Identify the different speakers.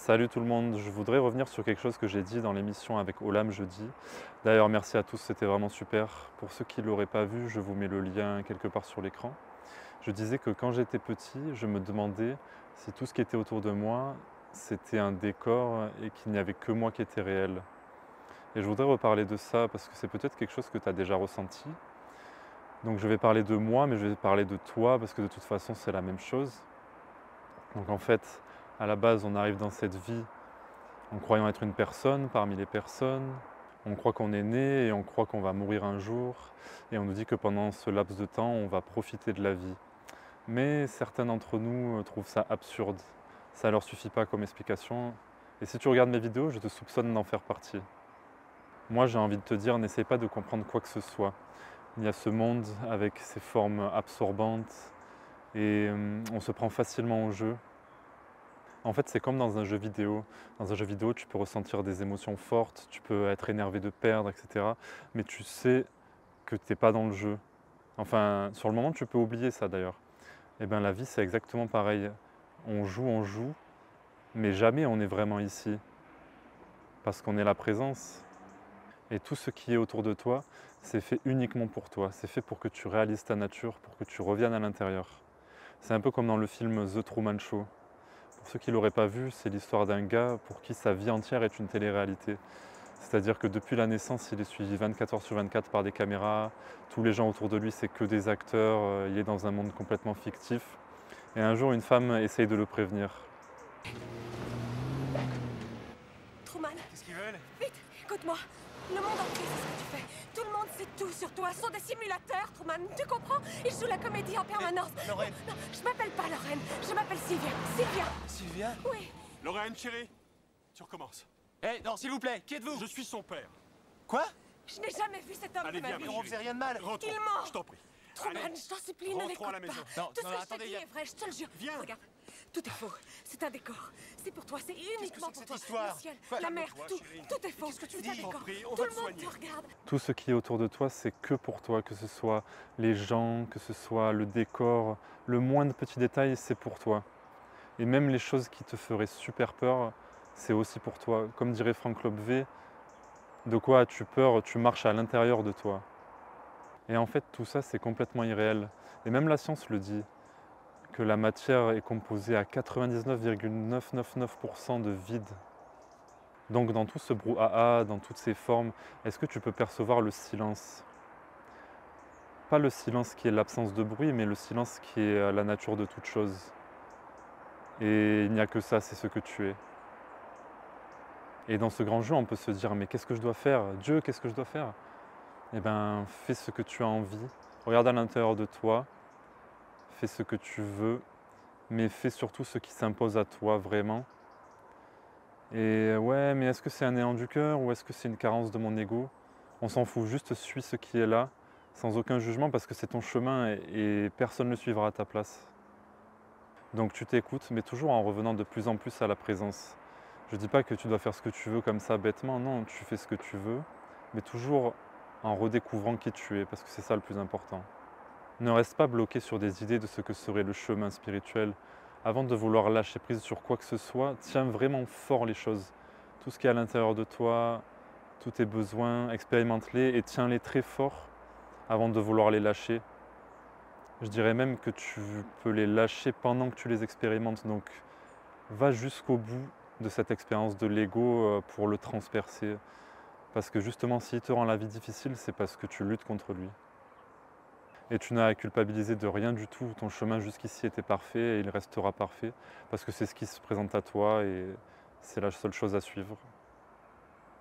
Speaker 1: Salut tout le monde, je voudrais revenir sur quelque chose que j'ai dit dans l'émission avec Olam jeudi. D'ailleurs, merci à tous, c'était vraiment super. Pour ceux qui ne l'auraient pas vu, je vous mets le lien quelque part sur l'écran. Je disais que quand j'étais petit, je me demandais si tout ce qui était autour de moi, c'était un décor et qu'il n'y avait que moi qui était réel. Et je voudrais reparler de ça parce que c'est peut-être quelque chose que tu as déjà ressenti. Donc je vais parler de moi, mais je vais parler de toi parce que de toute façon, c'est la même chose. Donc en fait, à la base, on arrive dans cette vie en croyant être une personne parmi les personnes. On croit qu'on est né et on croit qu'on va mourir un jour. Et on nous dit que pendant ce laps de temps, on va profiter de la vie. Mais certains d'entre nous trouvent ça absurde. Ça leur suffit pas comme explication. Et si tu regardes mes vidéos, je te soupçonne d'en faire partie. Moi, j'ai envie de te dire, n'essaie pas de comprendre quoi que ce soit. Il y a ce monde avec ses formes absorbantes et on se prend facilement au jeu. En fait, c'est comme dans un jeu vidéo. Dans un jeu vidéo, tu peux ressentir des émotions fortes, tu peux être énervé de perdre, etc. Mais tu sais que tu n'es pas dans le jeu. Enfin, sur le moment, tu peux oublier ça d'ailleurs. Et bien la vie, c'est exactement pareil. On joue, mais jamais on est vraiment ici. Parce qu'on est la présence. Et tout ce qui est autour de toi, c'est fait uniquement pour toi. C'est fait pour que tu réalises ta nature, pour que tu reviennes à l'intérieur. C'est un peu comme dans le film The Truman Show. Pour ceux qui ne l'auraient pas vu, c'est l'histoire d'un gars pour qui sa vie entière est une télé-réalité. C'est-à-dire que depuis la naissance, il est suivi 24 heures sur 24 par des caméras. Tous les gens autour de lui, c'est que des acteurs. Il est dans un monde complètement fictif. Et un jour, une femme essaye de le prévenir.
Speaker 2: Truman,
Speaker 3: Qu'est-ce qu'ils veulent?
Speaker 2: vite, écoute-moi. Le monde entier sait ce que tu fais. Tout le monde sait tout sur toi. Ce sont des simulateurs, Truman. Tu comprends? Ils jouent la comédie en permanence.
Speaker 3: Lorraine.
Speaker 2: Non, je m'appelle pas Lorraine. Je m'appelle Sylvia. Sylvia.
Speaker 3: Sylvia?
Speaker 2: Oui.
Speaker 3: Lorraine, chérie, tu recommences.
Speaker 4: Eh, non, s'il vous plaît, qui êtes-vous?
Speaker 3: Je suis son père.
Speaker 4: Quoi?
Speaker 2: Je n'ai jamais vu cet homme
Speaker 3: Allez,
Speaker 2: de ma
Speaker 3: viens,
Speaker 2: vie.
Speaker 3: ma
Speaker 4: On faisait rien de mal.
Speaker 3: Rentrons.
Speaker 2: Il ment.
Speaker 3: Je t'en prie.
Speaker 2: Truman,
Speaker 3: Allez,
Speaker 2: je t'en supplie, ne
Speaker 3: rentrons
Speaker 2: l'écoute
Speaker 3: à la maison.
Speaker 2: pas.
Speaker 4: Non,
Speaker 2: Tout
Speaker 4: non,
Speaker 2: ce que je
Speaker 4: attendez,
Speaker 2: te dis
Speaker 4: y a-
Speaker 2: est vrai, je te le jure.
Speaker 3: Viens.
Speaker 2: Regarde, tout est faux. C'est un décor. C'est pour toi, c'est uniquement
Speaker 4: que
Speaker 2: pour
Speaker 4: c'est
Speaker 2: toi.
Speaker 4: que cette histoire?
Speaker 2: Le ciel,
Speaker 4: Quoi?
Speaker 2: la mer,
Speaker 3: Calme-toi,
Speaker 2: tout,
Speaker 3: chérie.
Speaker 2: tout est faux.
Speaker 4: qu'est-ce que tu
Speaker 2: C'est un
Speaker 4: dis?
Speaker 2: décor.
Speaker 3: Je t'en prie, on
Speaker 2: Tout
Speaker 3: va
Speaker 2: le
Speaker 3: te
Speaker 2: monde
Speaker 3: soigner.
Speaker 2: te regarde.
Speaker 1: Tout ce qui est autour de toi, c'est que pour toi, que ce soit les gens, que ce soit le décor, le moindre petit détail, c'est pour toi. Et même les choses qui te feraient super peur, c'est aussi pour toi. Comme dirait Frank Lobvé, de quoi as-tu peur? Tu marches à l'intérieur de toi. Et en fait, tout ça, c'est complètement irréel. Et même la science le dit, que la matière est composée à 99,999% de vide. Donc dans tout ce brouhaha, dans toutes ces formes, est-ce que tu peux percevoir le silence? Pas le silence qui est l'absence de bruit, mais le silence qui est la nature de toute chose. Et il n'y a que ça, c'est ce que tu es. Et dans ce grand jeu, on peut se dire, mais qu'est-ce que je dois faire? Dieu, qu'est-ce que je dois faire? Eh bien, fais ce que tu as envie. Regarde à l'intérieur de toi. Fais ce que tu veux. Mais fais surtout ce qui s'impose à toi, vraiment. Et ouais, mais est-ce que c'est un néant du cœur ou est-ce que c'est une carence de mon ego? On s'en fout, juste suis ce qui est là, sans aucun jugement, parce que c'est ton chemin et personne ne le suivra à ta place. Donc tu t'écoutes, mais toujours en revenant de plus en plus à la présence. Je ne dis pas que tu dois faire ce que tu veux comme ça bêtement, non, tu fais ce que tu veux, mais toujours en redécouvrant qui tu es, parce que c'est ça le plus important. Ne reste pas bloqué sur des idées de ce que serait le chemin spirituel. Avant de vouloir lâcher prise sur quoi que ce soit, tiens vraiment fort les choses. Tout ce qui est à l'intérieur de toi, tous tes besoins, expérimente-les et tiens-les très fort avant de vouloir les lâcher. Je dirais même que tu peux les lâcher pendant que tu les expérimentes. Donc va jusqu'au bout de cette expérience de l'ego pour le transpercer. Parce que justement, s'il te rend la vie difficile, c'est parce que tu luttes contre lui. Et tu n'as à culpabiliser de rien du tout. Ton chemin jusqu'ici était parfait et il restera parfait. Parce que c'est ce qui se présente à toi et c'est la seule chose à suivre.